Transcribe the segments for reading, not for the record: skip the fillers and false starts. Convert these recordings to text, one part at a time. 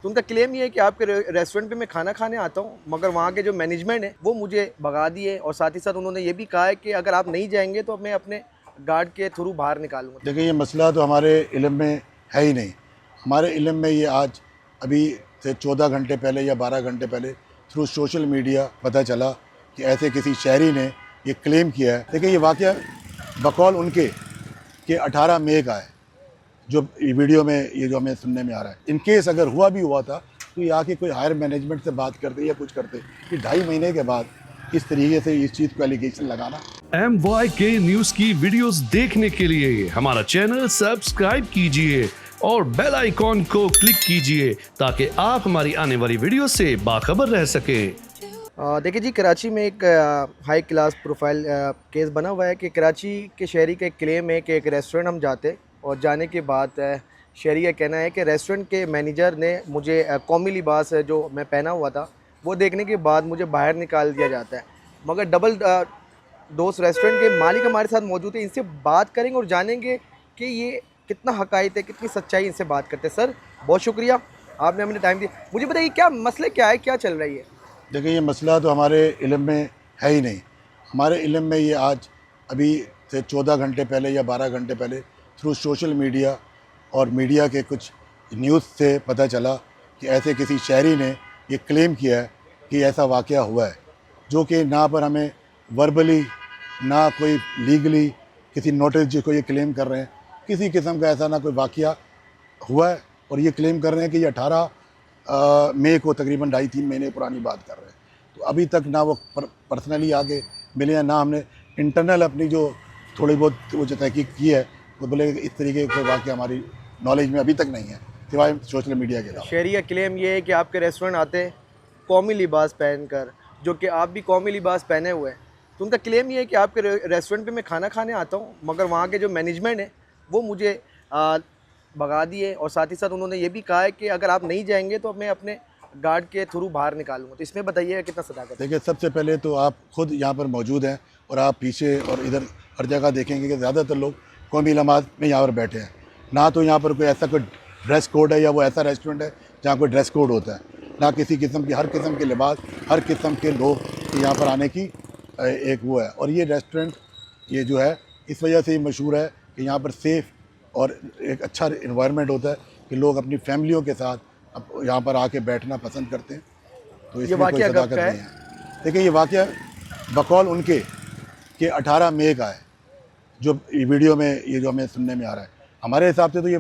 तो उनका क्लेम ये है कि आपके रेस्टोरेंट पे मैं खाना खाने आता हूँ, मगर वहाँ के जो मैनेजमेंट है वो मुझे भगा दिए, और साथ ही साथ उन्होंने ये भी कहा है कि अगर आप नहीं जाएंगे तो मैं अपने गार्ड के थ्रू बाहर निकालूंगा। देखिए, ये मसला तो हमारे इल्म में है ही नहीं। हमारे इल्म में ये आज अभी से 14 घंटे पहले या 12 घंटे पहले थ्रू सोशल मीडिया पता चला कि ऐसे किसी शहरी ने ये क्लेम किया है। देखिए, ये वाक़या बकौल उनके कि 18 मई का है, जो वीडियो में ये जो हमें सुनने में आ रहा है। इन केस अगर हुआ था तो ये आके कोई हायर मैनेजमेंट से बात करते या कुछ करते कि 2.5 महीने के बाद इस तरीके से इस चीज़ को एलिगेशन लगाना। MYK न्यूज की वीडियोस देखने के लिए हमारा चैनल सब्सक्राइब कीजिए और बेल आइकॉन को क्लिक कीजिए ताकि आप हमारी आने वाली वीडियो से बाखबर रह सके। देखिए जी, कराची में एक हाई क्लास प्रोफाइल केस बना हुआ है कि कराची के शहरी का एक क्लेम है कि एक रेस्टोरेंट हम जाते और जाने के बाद शहरी का कहना है कि रेस्टोरेंट के मैनेजर ने मुझे कौमी लिबास जो मैं पहना हुआ था वो देखने के बाद मुझे बाहर निकाल दिया जाता है। मगर डबल दोस्त रेस्टोरेंट के मालिक हमारे साथ मौजूद है, इनसे बात करेंगे और जानेंगे कि ये कितना हकायत है, कितनी सच्चाई इनसे बात करते हैं। सर, बहुत शुक्रिया, आपने हमें टाइम दिया। मुझे बताइए क्या मसले क्या है, क्या चल रही है? देखिए, ये मसला तो हमारे इल्म में है ही नहीं। हमारे इल्म में ये आज अभी से 14 घंटे पहले या 12 घंटे पहले थ्रू सोशल मीडिया और मीडिया के कुछ न्यूज़ से पता चला कि ऐसे किसी शहरी ने ये क्लेम किया है कि ऐसा वाक़या हुआ है, जो कि ना पर हमें वर्बली ना कोई लीगली किसी नोटिस जिसको ये क्लेम कर रहे हैं, किसी किस्म का ऐसा ना कोई वाक़या हुआ है। और ये क्लेम कर रहे हैं कि ये 18 मई को तकरीबन 2.5-3 महीने पुरानी बात कर रहे हैं। तो अभी तक ना वो पर्सनली आके मिले हैं, ना हमने इंटरनल अपनी जो थोड़ी बहुत वो जो तहकीक की है, वो बोले इस तरीके का कोई वाक़या हमारी नॉलेज में अभी तक नहीं है सिवाय सोशल मीडिया के अलावा। शहरी का क्लेम ये है कि आपके रेस्टोरेंट आते कौमी लिबास पहनकर, जो कि आप भी कौमी लिबास पहने हुए हैं। तो उनका क्लेम ये है कि आपके रेस्टोरेंट पे मैं खाना खाने आता हूँ, मगर वहाँ के जो मैनेजमेंट है वो मुझे भगा दिए, और साथ ही साथ उन्होंने ये भी कहा है कि अगर आप नहीं जाएंगे तो मैं अपने गार्ड के थ्रू बाहर निकालूंगा। तो इसमें बताइए कितना सदाकत है? देखिए, सबसे पहले तो आप खुद यहाँ पर मौजूद हैं और आप पीछे और इधर हर जगह देखेंगे कि ज़्यादातर लोग कौमी नमाज में यहाँ पर बैठे हैं। ना तो यहाँ पर कोई ऐसा कोई ड्रेस कोड है या वो ऐसा रेस्टोरेंट है जहाँ कोई ड्रेस कोड होता है, ना किसी किस्म की हर किस्म के लिबास, हर किस्म के लोग यहाँ पर आने की एक वो है। और ये रेस्टोरेंट ये जो है इस वजह से ही मशहूर है कि यहाँ पर सेफ़ और एक अच्छा इन्वायरमेंट होता है कि लोग अपनी फैमिलियों के साथ अब यहाँ पर आके बैठना पसंद करते हैं। तो इसमें कोई सदाकत नहीं है। देखिए, ये वाक़या बकौल उनके कि 18 मई का है, जो वीडियो में ये जो हमें सुनने में आ रहा है। हमारे हिसाब से तो ये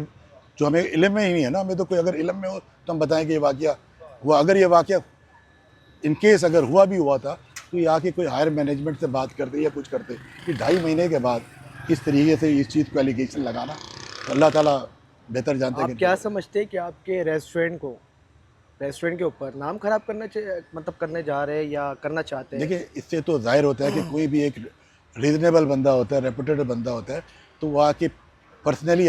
जो हमें इल्म में ही नहीं है ना, हमें तो कोई अगर इल्म में हो तो हम बताएं कि ये वाक़या हुआ। अगर ये वाक़या इन केस अगर हुआ था तो ये आके कोई हायर मैनेजमेंट से बात करते या कुछ करते कि 2.5 महीने के बाद इस तरीके से इस चीज़ को एलिगेशन लगाना, तो अल्लाह ताला बेहतर जानते हैं। आप क्या समझते हैं कि आपके रेस्टोरेंट के ऊपर नाम खराब करना मतलब करने जा रहे हैं या करना चाहते हैं? देखिए, इससे तो ज़ाहिर होता है कि कोई भी एक रीज़नेबल बंदा होता है, रेपुटेड बंदा होता है, तो वो आके पर्सनली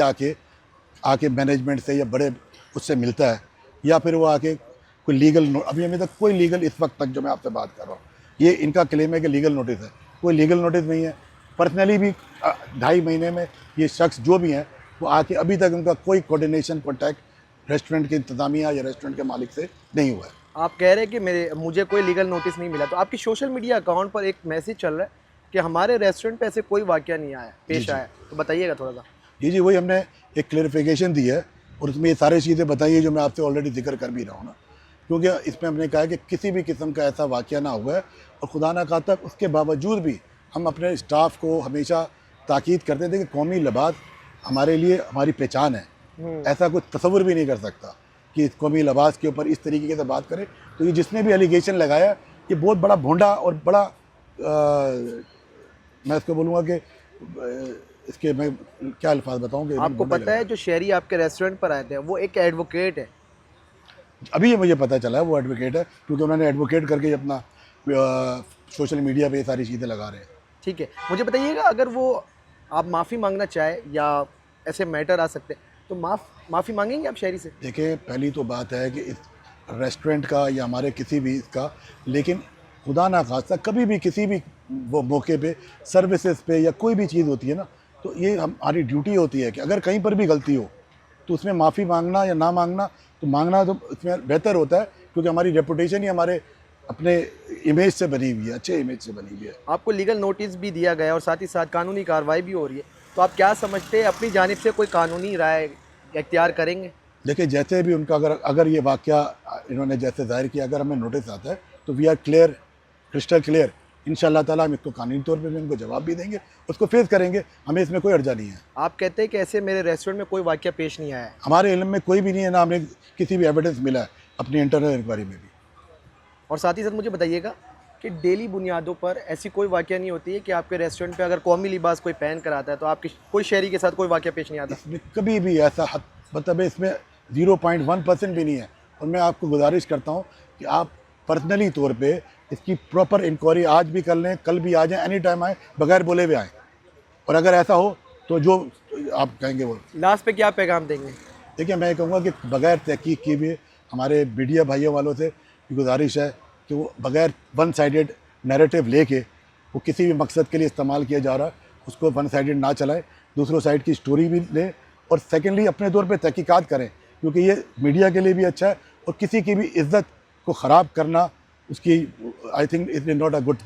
आके मैनेजमेंट से या बड़े उससे मिलता है, या फिर वो आके कोई लीगल अभी हमें तक कोई लीगल इस वक्त तक जो मैं आपसे बात कर रहा हूँ, ये इनका क्लेम है कि लीगल नोटिस है। कोई लीगल नोटिस नहीं है। पर्सनली भी 2.5 महीने में ये शख्स जो भी हैं वो आके अभी तक उनका कोई कोऑर्डिनेशन कॉन्टैक्ट रेस्टोरेंट के इंतज़ामिया या रेस्टोरेंट के मालिक से नहीं हुआ है। आप कह रहे हैं कि मुझे कोई लीगल नोटिस नहीं मिला, तो आपकी सोशल मीडिया अकाउंट पर एक मैसेज चल रहा है कि हमारे रेस्टोरेंट पे ऐसे कोई वाकया नहीं आया, पेश आया, तो बताइएगा थोड़ा सा। जी, वही हमने एक क्लेरिफिकेशन दी है और उसमें ये सारी चीज़ें बताई है जो मैं आपसे ऑलरेडी जिक्र कर भी रहा हूँ ना, क्योंकि इसमें हमने कहा है कि किसी भी किस्म का ऐसा वाकया ना हुआ है, और खुदा ना खास्ता उसके बावजूद भी हम अपने स्टाफ को हमेशा ताकीद करते थे कि कौमी लिबास हमारे लिए हमारी पहचान है। ऐसा कुछ तसव्वुर भी नहीं कर सकता कि कौमी लिबास के ऊपर इस तरीके से बात करें। तो ये जिसने भी एलिगेशन लगाया ये बहुत बड़ा भोंडा और बड़ा मैं इसको बोलूँगा कि इसके मैं क्या अल्फाज बताऊँ कि आपको पता है जो शहरी आपके रेस्टोरेंट पर आए थे वो एक एडवोकेट है? अभी ये मुझे पता चला है वो एडवोकेट है, क्योंकि उन्होंने एडवोकेट करके अपना सोशल मीडिया पे ये सारी चीज़ें लगा रहे हैं। ठीक है, मुझे बताइएगा अगर वो आप माफ़ी मांगना चाहे या ऐसे मैटर आ सकते तो माफ़ी मांगेंगे आप शहरी से? देखिए, पहली तो बात है कि इस रेस्टोरेंट का या हमारे किसी भी इसका, लेकिन खुदा ना खास्ता कभी भी किसी भी वो मौके पे सर्विसेज पे या कोई भी चीज़ होती है ना, तो ये हमारी ड्यूटी होती है कि अगर कहीं पर भी गलती हो तो उसमें माफ़ी मांगना या ना मांगना, तो मांगना तो इसमें बेहतर होता है, क्योंकि हमारी रेपुटेशन ही हमारे अपने इमेज से बनी हुई है, अच्छे इमेज से बनी हुई है। आपको लीगल नोटिस भी दिया गया और साथ ही साथ कानूनी कार्रवाई भी हो रही है, तो आप क्या समझते हैं, अपनी जानिब से कोई कानूनी राय इख्तियार करेंगे? देखिए, जैसे भी उनका अगर ये वाक़या इन्होंने जैसे ज़ाहिर किया, अगर हमें नोटिस आता है तो we are clear, crystal clear, इंशाअल्लाह ताला हम इसको कानूनी तौर पे भी उनको जवाब भी देंगे, उसको फेस करेंगे, हमें इसमें कोई अर्जा नहीं है। आप कहते हैं कि ऐसे मेरे रेस्टोरेंट में कोई वाक़या पेश नहीं आया है? हमारे इल्म में कोई भी नहीं है, ना हमें किसी भी एविडेंस मिला है अपनी इंटरनल इंक्वायरी में भी। और साथ ही साथ मुझे बताइएगा कि डेली बुनियादों पर ऐसी कोई वाक़या नहीं होती है कि आपके रेस्टोरेंट पे अगर कौमी लिबास कोई पहन कर आता है तो आपकी कोई शहरी के साथ कोई वाक़या पेश नहीं आता? इसमें कभी भी ऐसा मतलब इसमें 0.1% भी नहीं है। और मैं आपको गुजारिश करता हूँ कि आप पर्सनली तौर पे इसकी प्रॉपर इंक्वायरी आज भी कर लें, कल भी आ जाएँ, एनी टाइम आएँ, बगैर बोले हुए आएँ, और अगर ऐसा हो तो जो आप कहेंगे वो। लास्ट पे क्या पैगाम देंगे? देखिए, मैं कहूँगा कि बगैर तहकीक किए हुए हमारे मीडिया भाइयों वालों से गुजारिश है कि वो बगैर वन साइडेड नैरेटिव लेके वो किसी भी मकसद के लिए इस्तेमाल किया जा रहा है उसको वन साइडेड ना चलाएं, दूसरों साइड की स्टोरी भी लें, और सेकेंडली अपने तौर पे तहकीकात करें, क्योंकि ये मीडिया के लिए भी अच्छा है, और किसी की भी इज़्ज़त को ख़राब करना उसकी I think it is not a good.